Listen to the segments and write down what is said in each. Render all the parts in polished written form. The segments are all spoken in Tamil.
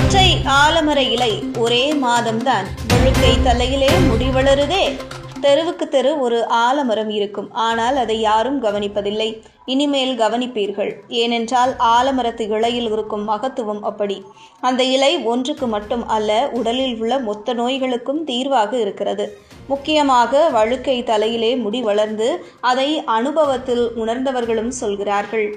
ஒற்றை ஆலமர இலை ஒரே மாதம்தான் வழுக்கை தலையிலே முடி வளருதே. தெருவுக்கு தெரு ஒரு ஆலமரம் இருக்கும், ஆனால் அதை யாரும் கவனிப்பதில்லை. இனிமேல் கவனிப்பீர்கள். ஏனென்றால் ஆலமரத்து இலையில் இருக்கும் மகத்துவம் அப்படி. அந்த இலை ஒன்றுக்கு மட்டும் அல்ல, உடலில் உள்ள மொத்த நோய்களுக்கும் தீர்வாக இருக்கிறது. முக்கியமாக வழுக்கை தலையிலே முடி வளர்ந்து அதை அனுபவத்தில் உணர்ந்தவர்களும் சொல்கிறார்கள்.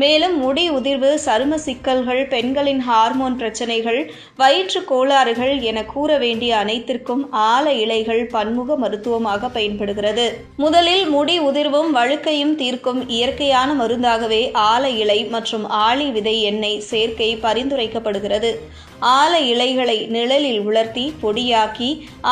மேலும் முடி உதிர்வு, சரும சிக்கல்கள், பெண்களின் ஹார்மோன் பிரச்சனைகள், வயிற்று கோளாறுகள் என கூற வேண்டிய அனைத்திற்கும் ஆல இலைகள் பன்முக மருத்துவமாக பயன்படுகிறது. முதலில் முடி உதிர்வும் வழுக்கையும் தீர்க்கும் இயற்கையான மருந்தாகவே ஆல இலை மற்றும் ஆளி விதை எண்ணெய் சேர்க்கை பரிந்துரைக்கப்படுகிறது. ஆல இலைகளை நிழலில் உலர்த்தி பொடியாக்கி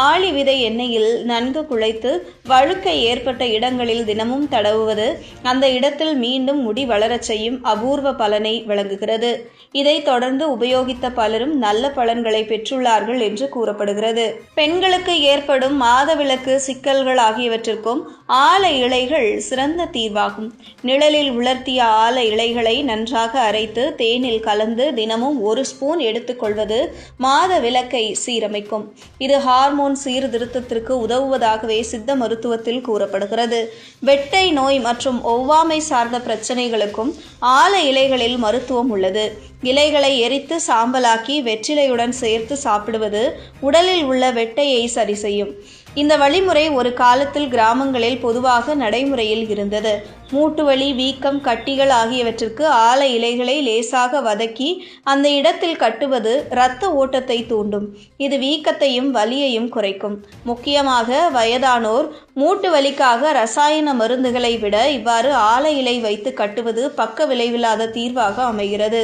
ஆளி விதை எண்ணெயில் நன்கு குழைத்து வழுக்கை ஏற்பட்ட இடங்களில் தினமும் தடவுவது அந்த இடத்தில் மீண்டும் முடி வளரச் செய்யும் அபூர்வ பலனை வழங்குகிறது. இதை தொடர்ந்து உபயோகித்த பலரும் நல்ல பலன்களை பெற்றுள்ளார்கள் என்று கூறப்படுகிறது. பெண்களுக்கு ஏற்படும் மாதவிலக்கு சிக்கல்கள் ஆகியவற்றிற்கும் ஆல இலைகள் சிறந்த தீர்வாகும். நிழலில் உலர்த்திய ஆல இலைகளை நன்றாக அரைத்து தேனில் கலந்து தினமும் 1 ஸ்பூன் எடுத்துக்கொள்வது மாத விலக்கை சீரமைக்கும். இது ஹார்மோன் சீர்திருத்தத்திற்கு உதவுவதாகவே சித்த மருத்துவத்தில் கூறப்படுகிறது. வெட்டை நோய் மற்றும் ஒவ்வாமை சார்ந்த பிரச்சனைகளுக்கும் ஆல இலைகளில் மருத்துவம் உள்ளது. இலைகளை எரித்து சாம்பலாக்கி வெற்றிலையுடன் சேர்த்து சாப்பிடுவது உடலில் உள்ள வெட்டையை சரி செய்யும். இந்த வழிமுறை ஒரு காலத்தில் கிராமங்களில் பொதுவாக நடைமுறையில் இருந்தது. மூட்டுவலி, வீக்கம், கட்டிகள் ஆகியவற்றிற்கு ஆல இலைகளை லேசாக வதக்கி அந்த இடத்தில் கட்டுவது இரத்த ஓட்டத்தை தூண்டும். இது வீக்கத்தையும் வலியையும் குறைக்கும். முக்கியமாக வயதானோர் மூட்டு வலிக்காக ரசாயன மருந்துகளை விட இவ்வாறு ஆல இலை வைத்து கட்டுவது பக்க விளைவில்லாத தீர்வாக அமைகிறது.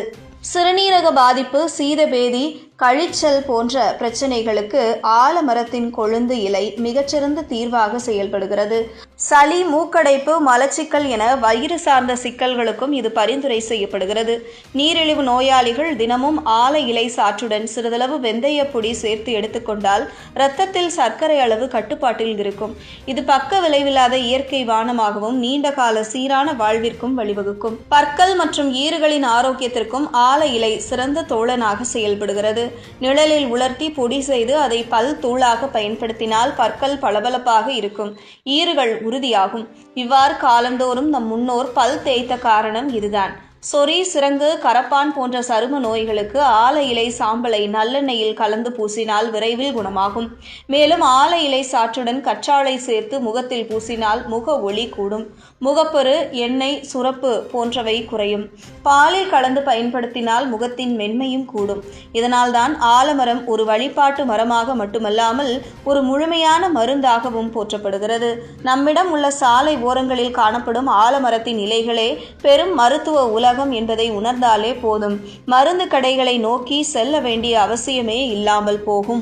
சிறுநீரக பாதிப்பு, சீதபேதி, கழிச்சல் போன்ற பிரச்சனைகளுக்கு ஆலமரத்தின் கொழுந்து இலை மிகச்சிறந்த தீர்வாக செயல்படுகிறது. சளி, மூக்கடைப்பு, மலச்சிக்கல் என வயிறு சார்ந்த சிக்கல்களுக்கும் இது பரிந்துரை செய்யப்படுகிறது. நீரிழிவு நோயாளிகள் தினமும் ஆல இலை சாற்றுடன் சிறிதளவு வெந்தய பொடி சேர்த்து எடுத்துக்கொண்டால் இரத்தத்தில் சர்க்கரை அளவு கட்டுப்பாட்டில் இருக்கும். இது பக்க விளைவில்லாத இயற்கை வானமாகவும் நீண்ட கால சீரான வாழ்விற்கும் வழிவகுக்கும். பற்கள் மற்றும் ஈறுகளின் ஆரோக்கியத்திற்கும் ஆல இலை சிறந்த தோழனாக செயல்படுகிறது. நிழலில் உலர்த்தி பொடி செய்து அதை பல் தூளாக பயன்படுத்தினால் பற்கள் பளபளப்பாக இருக்கும், ஈறுகள் உறுதியாகும். இவ்வாறு காலந்தோறும் நம் முன்னோர் பல் தேய்த்த காரணம் இதுதான். சொறி, சிரங்கு, கரப்பான் போன்ற சரும நோய்களுக்கு ஆல இலை சாம்பலை நல்லெண்ணெயில் கலந்து பூசினால் விரைவில் குணமாகும். மேலும் ஆல இலை சாற்றுடன் கற்றாழை சேர்த்து முகத்தில் பூசினால் முக ஒளி கூடும். முகப்பரு, எண்ணெய், சுரப்பு போன்றவை குறையும். பாலில் கலந்து பயன்படுத்தினால் முகத்தின் மென்மையும் கூடும். இதனால்தான் ஆலமரம் ஒரு வழிபாட்டு மரமாக மட்டுமல்லாமல் ஒரு முழுமையான மருந்தாகவும் போற்றப்படுகிறது. நம்மிடம் உள்ள சாலை ஓரங்களில் காணப்படும் ஆலமரத்தின் இலைகளே பெரும் மருத்துவ உலகம் என்பதை உணர்ந்தாலே போதும். மருந்து கடைகளை நோக்கி செல்ல வேண்டிய அவசியமே இல்லாமல் போகும்.